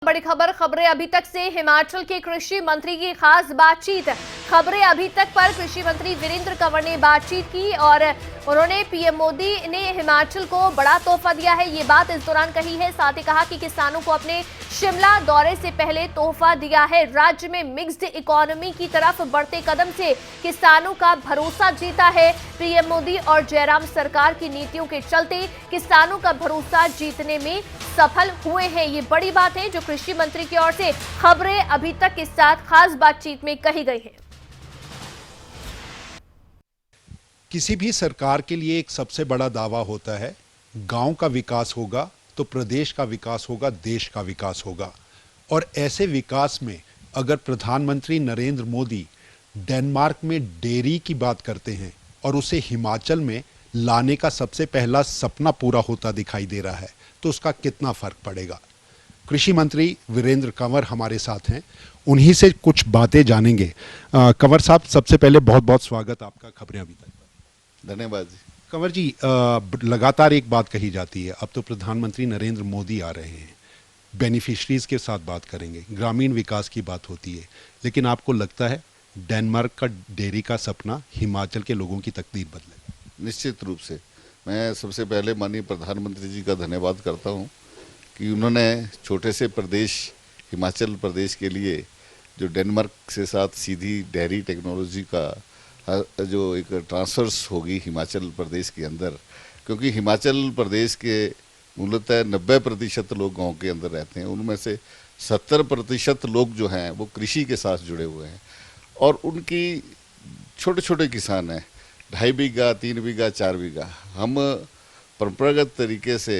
बड़ी खबरें अभी तक से। हिमाचल के कृषि मंत्री की खास बातचीत। खबरें अभी तक पर कृषि मंत्री वीरेंद्र कंवर ने बातचीत की और उन्होंने पीएम मोदी ने हिमाचल को बड़ा तोहफा दिया है, ये बात इस दौरान कही है। साथ ही कहा कि किसानों को अपने शिमला दौरे से पहले तोहफा दिया है। राज्य में मिक्स्ड इकोनॉमी की तरफ बढ़ते कदम से किसानों का भरोसा जीता है। पीएम मोदी और जयराम सरकार की नीतियों के चलते किसानों का भरोसा जीतने में सफल हुए हैं। ये बड़ी बात है जो कृषि मंत्री की ओर से खबरें अभी तक के साथ खास बातचीत में कही गई है। किसी भी सरकार के लिए एक सबसे बड़ा दावा होता है, गांव का विकास होगा तो प्रदेश का विकास होगा, देश का विकास होगा। और ऐसे विकास में अगर प्रधानमंत्री नरेंद्र मोदी डेनमार्क में डेयरी की बात करते हैं और उसे हिमाचल में लाने का सबसे पहला सपना पूरा होता दिखाई दे रहा है, तो उसका कितना फर्क पड़ेगा। कृषि मंत्री वीरेंद्र कंवर हमारे साथ हैं, उन्हीं से कुछ बातें जानेंगे। कंवर साहब, सबसे पहले बहुत बहुत स्वागत आपका खबरें अभी तक। धन्यवाद जी। कंवर जी, लगातार एक बात कही जाती है, अब तो प्रधानमंत्री नरेंद्र मोदी आ रहे हैं, बेनिफिशरीज के साथ बात करेंगे, ग्रामीण विकास की बात होती है, लेकिन आपको लगता है डेनमार्क का डेयरी का सपना हिमाचल के लोगों की तकदीर बदलेगा? निश्चित रूप से मैं सबसे पहले माननीय प्रधानमंत्री जी का धन्यवाद करता हूं कि उन्होंने छोटे से प्रदेश हिमाचल प्रदेश के लिए जो डेनमार्क से साथ सीधी डेयरी टेक्नोलॉजी का जो एक ट्रांसफर्स होगी हिमाचल प्रदेश के अंदर, क्योंकि हिमाचल प्रदेश के मूलतः 90% लोग गांव के अंदर रहते हैं, उनमें से 70% लोग जो हैं वो कृषि के साथ जुड़े हुए हैं और उनकी छोटे छोटे किसान हैं, 2.5 बीघा 3 बीघा 4 बीघा। हम परंपरागत तरीके से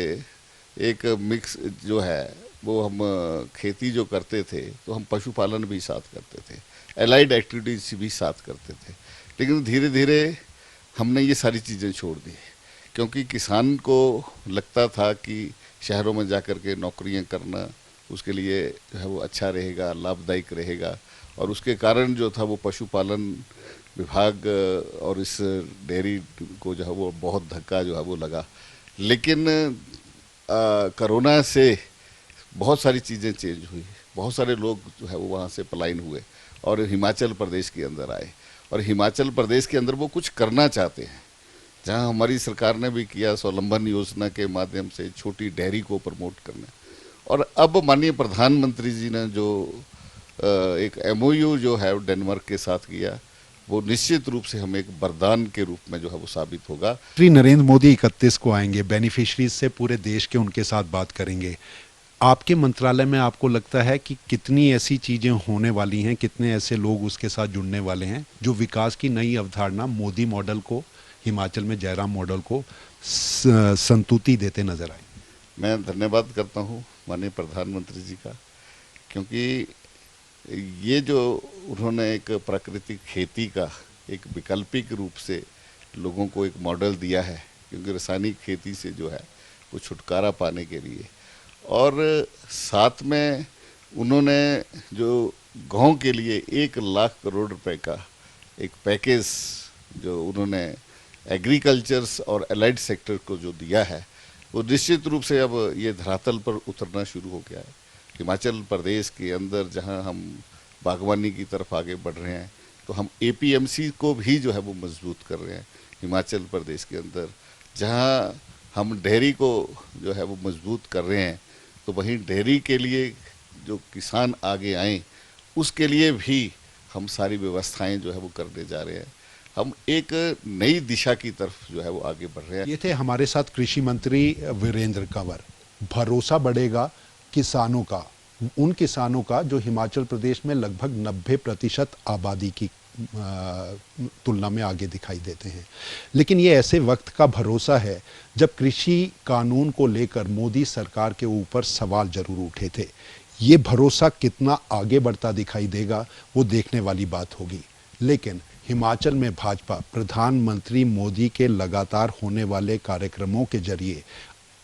एक मिक्स जो है वो हम खेती जो करते थे तो हम पशुपालन भी साथ करते थे, एलाइड एक्टिविटीज भी साथ करते थे, लेकिन धीरे धीरे हमने ये सारी चीज़ें छोड़ दी क्योंकि किसान को लगता था कि शहरों में जाकर के नौकरियां करना उसके लिए जो है वो अच्छा रहेगा, लाभदायक रहेगा, और उसके कारण जो था वो पशुपालन विभाग और इस डेयरी को जो है वो बहुत धक्का जो है वो लगा। लेकिन कोरोना से बहुत सारी चीज़ें चेंज हुई, बहुत सारे लोग जो है वो वहाँ से पलायन हुए और हिमाचल प्रदेश के अंदर आए, और हिमाचल प्रदेश के अंदर वो कुछ करना चाहते हैं। जहाँ हमारी सरकार ने भी किया स्वावलंबन योजना के माध्यम से छोटी डेयरी को प्रमोट करना, और अब माननीय प्रधानमंत्री जी ने जो एक MOU जो है डेनमार्क के साथ किया, वो निश्चित रूप से हमें एक वरदान के रूप में जो है वो साबित होगा। श्री नरेंद्र मोदी 31 को आएंगे, बेनिफिशरीज से पूरे देश के उनके साथ बात करेंगे। आपके मंत्रालय में आपको लगता है कि कितनी ऐसी चीजें होने वाली हैं, कितने ऐसे लोग उसके साथ जुड़ने वाले हैं जो विकास की नई अवधारणा मोदी मॉडल को, हिमाचल में जयराम मॉडल को संतुति देते नजर आए? मैं धन्यवाद करता हूँ माननीय प्रधानमंत्री जी का, क्योंकि ये जो उन्होंने एक प्राकृतिक खेती का एक वैकल्पिक रूप से लोगों को एक मॉडल दिया है, क्योंकि रासायनिक खेती से जो है वो छुटकारा पाने के लिए, और साथ में उन्होंने जो गांव के लिए 1 लाख करोड़ रुपए का एक पैकेज जो उन्होंने एग्रीकल्चर्स और एलाइड सेक्टर को जो दिया है, वो निश्चित रूप से अब ये धरातल पर उतरना शुरू हो गया है। हिमाचल प्रदेश के अंदर जहां हम बागवानी की तरफ आगे बढ़ रहे हैं, तो हम APMC को भी जो है वो मजबूत कर रहे हैं। हिमाचल प्रदेश के अंदर जहां हम डेयरी को जो है वो मजबूत कर रहे हैं, तो वहीं डेयरी के लिए जो किसान आगे आएँ उसके लिए भी हम सारी व्यवस्थाएं जो है वो करने जा रहे हैं। हम एक नई दिशा की तरफ जो है वो आगे बढ़ रहे हैं। ये थे हमारे साथ कृषि मंत्री वीरेंद्र कंवर। भरोसा बढ़ेगा किसानों का, उन किसानों का जो हिमाचल प्रदेश में लगभग 90% आबादी की तुलना में आगे दिखाई देते हैं। लेकिन ये ऐसे वक्त का भरोसा है जब कृषि कानून को लेकर मोदी सरकार के ऊपर सवाल जरूर उठे थे। ये भरोसा कितना आगे बढ़ता दिखाई देगा वो देखने वाली बात होगी। लेकिन हिमाचल में भाजपा प्रधानमंत्री मोदी के लगातार होने वाले कार्यक्रमों के जरिए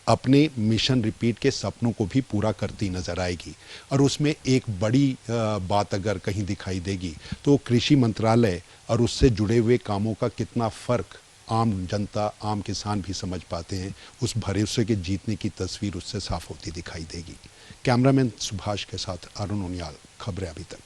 अपने मिशन रिपीट के सपनों को भी पूरा करती नजर आएगी। और उसमें एक बड़ी बात अगर कहीं दिखाई देगी तो कृषि मंत्रालय और उससे जुड़े हुए कामों का कितना फर्क आम जनता, आम किसान भी समझ पाते हैं, उस भरोसे के जीतने की तस्वीर उससे साफ होती दिखाई देगी। कैमरामैन सुभाष के साथ अरुण उनियाल, खबरें अभी तक।